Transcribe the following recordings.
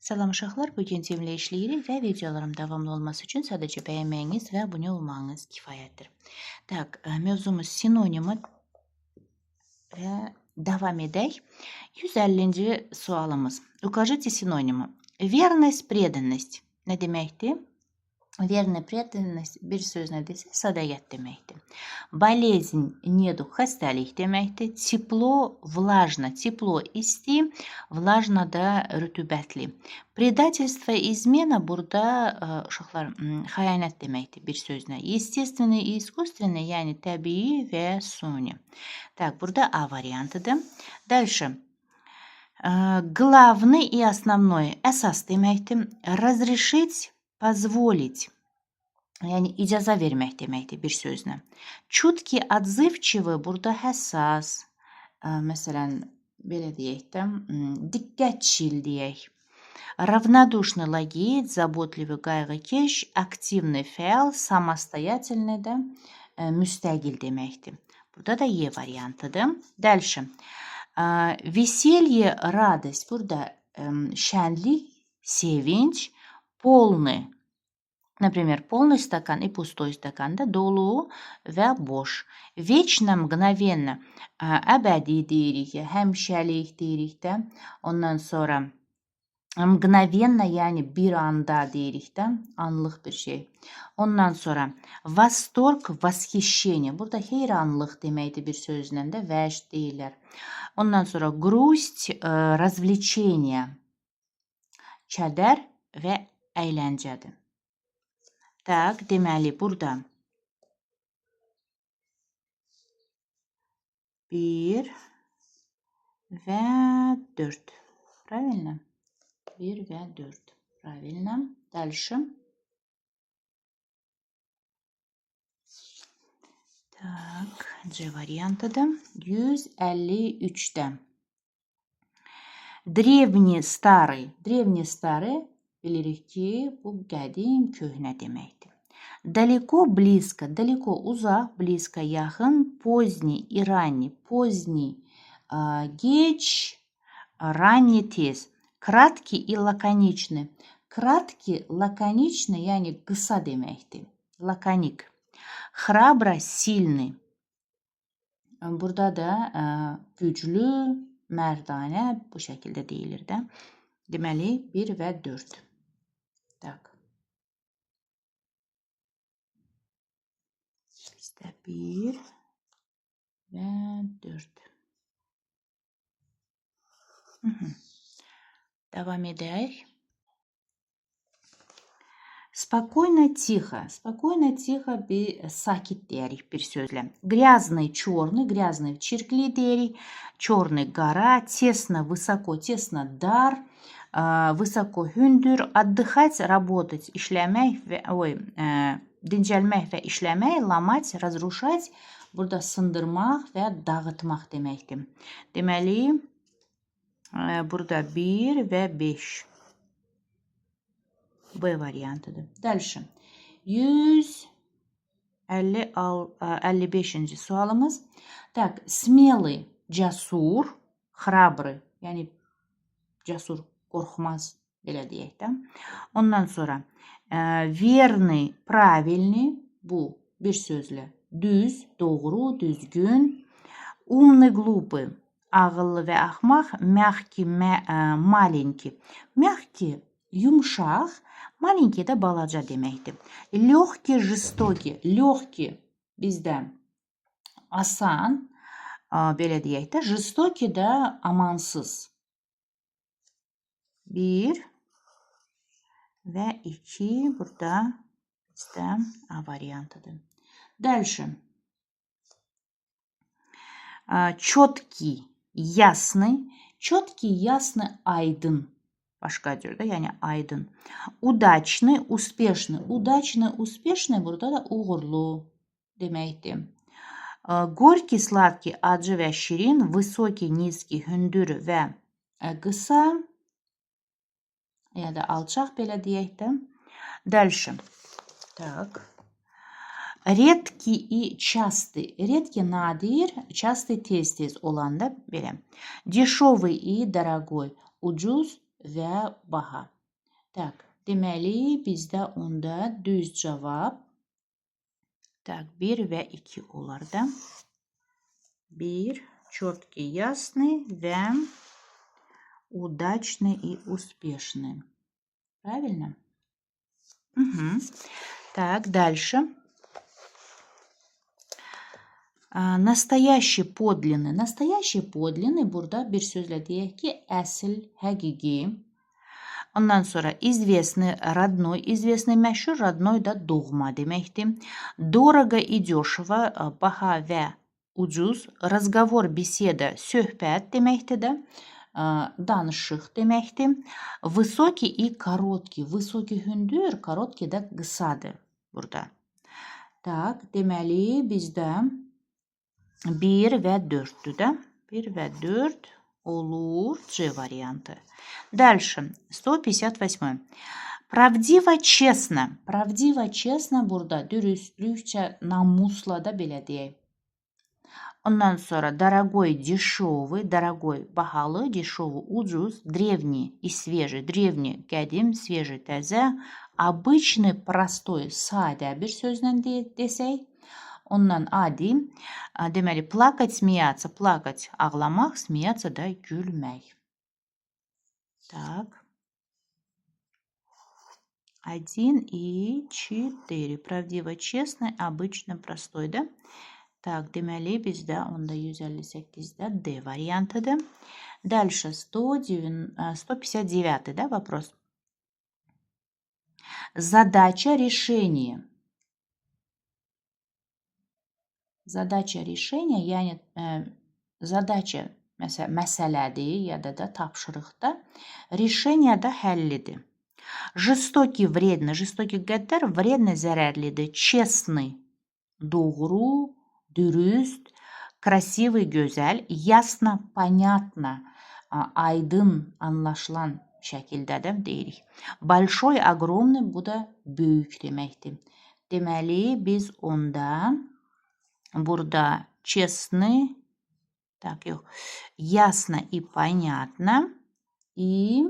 Salam uşaqlar, bugün temlə işləyirik və videolarım davamlı olması üçün sadəcə bəyənməyiniz və abunə olmağınız kifayətdir. Mövzumuz sinonimi və davam edək. 150-ci sualımız. Укажите синонимы. Verность, predanность nə deməkdir? Verная predanность bir sözlə desə sədaqət deməkdir. Болезнь, недуг, xəstəlik deməkdir. Тепло, влажно, тепло isti, влажно da rütubətli. Предательство, измена burada uşaqlar xəyanət deməkdir bir sözlə. Естественный и искусственный, yəni təbii və suni. Burada A variantıdır. Дальше. Главный и основной əsas deməkdir. Разрешить, позволить. Yəni icazə vermək deməkdir bir sözlə. Чуткий, отзывчивый burada həssas. Məsələn, belə deyək də, diqqətçil deyək. Равнодушный, логит, заботливый, qayğıkeş, активный, fəal, самостоятельный də müstəqil deməkdir. Burada da Y variantıdır. Дальше. Веселье, радость. Burada şənlik, sevinç, полный. Например, полный стакан и пустой стакан da dolu və boş. Вечно, мгновенно. Əbədi deyirik, həmişəlik deyirik də. Ondan sonra mgновенно, yəni bir anda deyirik də, anlıq bir şey. Ondan sonra восторг, восхищение. Burada heyranlıq deməkdir bir sözlə də, vəcd deyirlər. Ondan sonra грусть, развлечение. Kədər və əyləncədir. Deməli, burada 1 və 4. Правильно? 1 və 4. Правильно. Дальше. C variantıdır. 153'də. Древний, старый. Древний, старый. Bilirik ki, bu qədim, köhnə deməkdir. Далеко, близко. Далеко, uzaq, близко, yaxın. Поздний и ранний. Поздний, geç, ранний, tez. Краткий и лаконичный. Краткий, лаконичный, yəni qısa deməkdir. Lakonik. Храбро, сильный. Burada da güclü, mərdanə bu şəkildə deyilir də. Deməli, 1 və 4. Bizdə 1 və 4. Davam edək. Спокойно, тихо. Спокойно, тихо, sakit deyirik bir sözlə. Грязный, черный, грязный, çirkli deyirik. Черный, qara, тесно, высоко, тесно, dar, высоко, hündür. Отдыхать, работать, işləmək və dincəlmək və işləmək, ломать, разрушать, burada sındırmaq və dağıtmaq deməkdir. Deməli, burada 1 və 5. B variantıdır. Дальше. 155-ci sualımız. Смелый, cəsur, храбрый, yəni cəsur, qorxmaz, belə deyək də. Ondan sonra verный, правильный, bu bir sözlə düz, doğru, düzgün. Умный, глупый, ağıllı və axmaq. Мягкий, маленький. Mягкий, yumşaq, malinki də balaca deməkdir. Lёгкий, жестокий. Lёгкий bizdə asan, belə deyək də. Жестокий də amansız. 1 və 2 burada bizdə A variantıdır. Дальше. Четкий, ясный. Четкий, ясный, aydın. Başqa cür də, yəni aydın. Удачный, успешный. Удачный, успешный burada da uğurlu deməkdir. Горький, sladkий, acı və şirin. Высокий, nizki, hündür və qısa. Ya da alçaq belə deyək də. Дальше. Редкий и частый. Редкий, nadir, частый, tez-tez olan da belə. Дешевый и дорогой. Ucuz və baha. Tak, deməli bizdə onda düz cavab 1 və 2 olar da. 1, четкий, ясный və удачный и успешный. Правильно? Угу. Так, дальше. Naстоящий, подлинный. Naстоящий, подлинный burada bir sözlə deyək ki, əsl, həqiqi. Ondan sonra известный, родной, известный, məşhur, родной da doğma deməkdir. Дорого и дешево, baha və ucuz. Разговор, беседа, söhbət deməkdir də. Danışıq deməkdir. Высокий и короткий. Высокий hündür, kороткий da qısadır burada. Tak, deməli bizdə 1 və 4'tü də. 1 və 4 olur C variantı. Дальше. 158. Правдиво, честно. Правдиво, честно burada dürüstlükçə, namusla da belə deyək. Ondan sonra дорогой, дешевый, дорогой, bahalı, дешевый, ucuz, древний и свежий, древний, qədim, свежий, təzə, обычный, простой, sadə bir sözlə desək. Ondan adi, deməli, плакать, смеяться, плакать, ağlamaq, смеяться da gülmək. Так. 1 и 4. Правдиво, честно, обычно, простой, да? Так, deməli, bizdə onda 158'də D variantıdır. Дальше 159, да, вопрос. Задача, решение. Задача, решение, yəni задача məsələdir ya da tapşırıqda, решение da həllidir. Жестокий, вредный, жестокий qəddar, вредный, zərərlidir. Честный, doğru, dürüst, красивый, gözəl, ясно, понятно, aydın, anlaşılan şəkildə də deyirik. Большой, огромный, bu da böyük deməkdir. Deməli, biz onda burada честный, так, yox, ясно и понятно и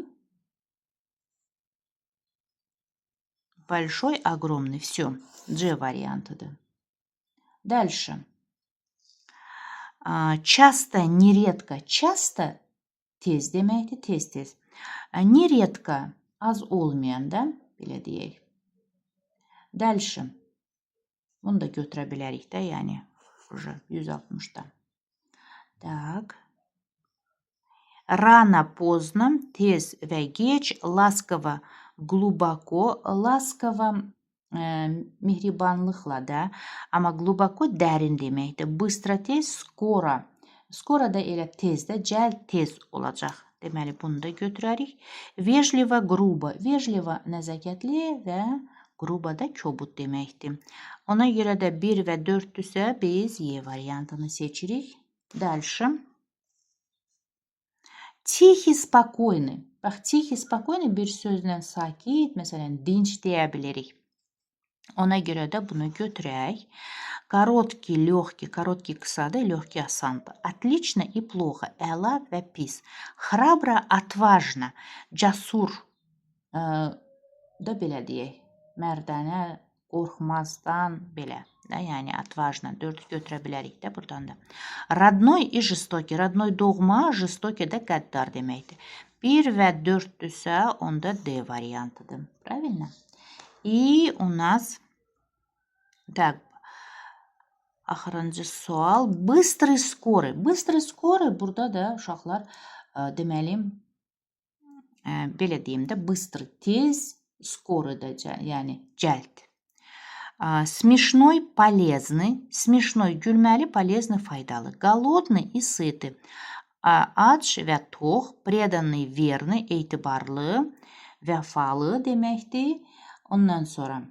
большой, огромный. Все, G варианtıdır. Дальше. Часто, нередко. Часто tez deməkdir, tez-tez. Нередко az olmayan da belə deyək. Дальше. Bunu da götürə bilərik də, yəni уже 160'da. Так. Рано, поздно, tez və geç, ласково, глубоко, ласково mehribanlıqla da, amma глубоко dərin deməkdir. Быстро, tez, skora. Skora da elə tez də, cəld tez olacaq. Deməli, bunu da götürərik. Vejlivo, грубо. Vejlivo nəzakətli və грубо da kobud deməkdir. Ona görə də 1 və 4'tüsə biz Y variantını seçirik. Дальше. Тихий, спокойный. Bax, tihий, spokойный bir sözlə sakit, məsələn, dinç deyə bilirik. Ona görə də bunu götürək. Короткий, легкий, короткий qısadır, легкий asandır. Отлично и плохо, əla və pis. Храбро, отважно, cəsur da belə deyək. Mərdənə, qorxmazdan belə. Da, yəni отважно 4 götürə bilərik də buradan da. Родной и жестокий. Родной doğma, жестокий da qəddar deməkdir. 1 və 4'tüsə onda D variantıdır. Правильно? И у нас так, axırıncı sual. Быстрый, скорый. Быстрый, скорый burada da uşaqlar deməli belə deyim də, bыстр, tez, скорый da, yəni cəld. Смешной, полезный. Смешной, gülməli, полезный, faydalı. Голодный и сытый. Aç və tox, predanный, verный, etibarlı, vəfalı deməkdir. Ondan sonra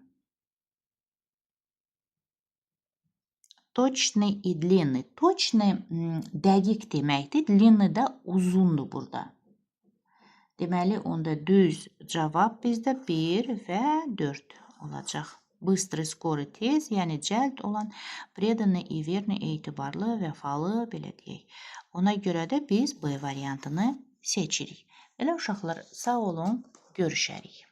точный и длинный. Точный dəqiq deməkdir. Длинный də uzundur burada. Deməli, onda düz cavab bizdə 1 və 4 olacaq. Bыстрый, скорый, tez, yəni cəld olan, predanный и verный, etibarlı, vəfalı, belə deyək. Ona görə də biz B variantını seçirik. Elə uşaqlar, sağ olun, görüşərik.